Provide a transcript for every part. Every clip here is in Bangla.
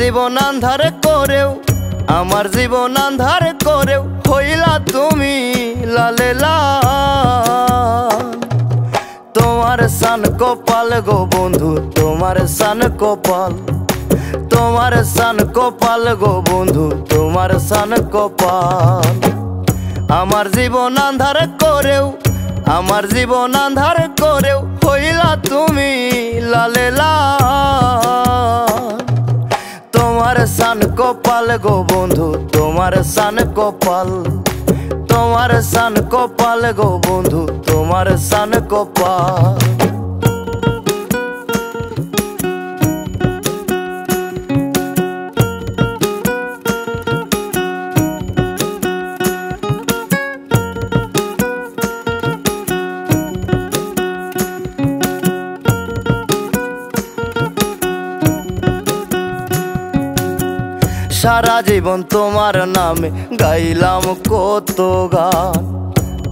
জীবন আন্ধার করেও, আমার জীবন আন্ধার করেও হইলা তুমি লালে লাল। তোমার সান কপাল গো বন্ধু, তোমার সান কপাল, তোমার সান কপাল গো বন্ধু, তোমার সান কপাল। আমার জীবন আন্ধার করেও, আমার জীবন আন্ধার করেও হইলা তুমি লালে লাল। তোমার সান কপাল গো বন্ধু, তোমার সান কপাল, তোমার সান কপাল গো বন্ধু, তোমার সান কপাল। সারা জীবন তোমার নামে গাইলাম কত গান,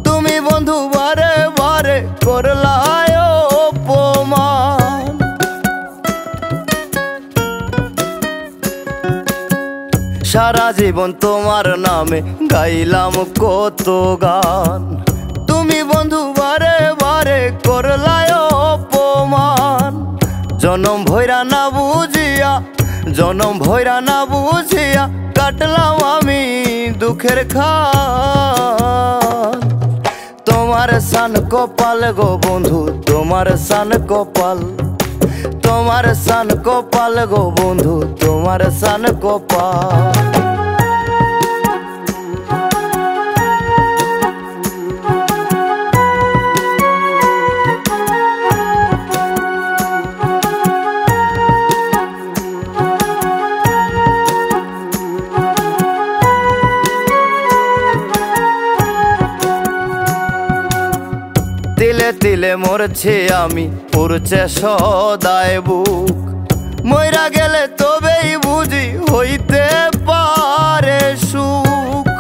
তুমি বন্ধু বারে বারে করলাই অপমান। সারা জীবন তোমার নামে গাইলাম কত গান, তুমি বন্ধু বারে বারে করলাই অপমান। জনম ভৈরা না বুঝিয়া, জনম ভৈরা না বুঝিয়া কাটলাম আমি দুঃখের খাল। তোমার সান কপাল গো বন্ধু, তোমার সান কপাল, তোমার সান কপাল গো বন্ধু, তোমার সান কপাল। তিলে তিলে মরছি আমি, পুরছে সদায় বুক, মইরা গেলে তবেই বুঝি হইতে পারে সুখ।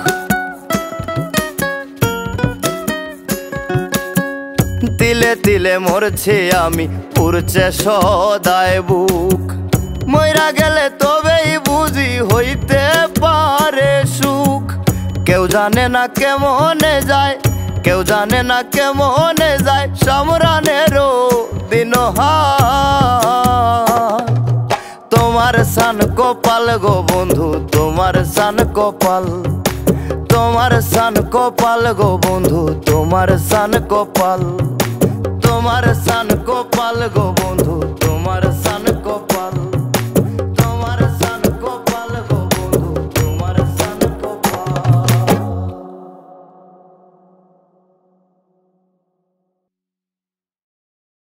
তিলে তিলে মরছি আমি, পুরছে সদায় বুক, মইরা গেলে তবেই বুঝি হইতে পারে সুখ। কেউ জানে না কেমনে যায়, কেউ জানে না কেমনে যায় সামরানেরও দিনহার। তোমার সান কপাল গো বন্ধু, তোমার সান কপাল, তোমার সান কপাল গো বন্ধু, তোমার সান কপাল, তোমার সান কপাল গো বন্ধু,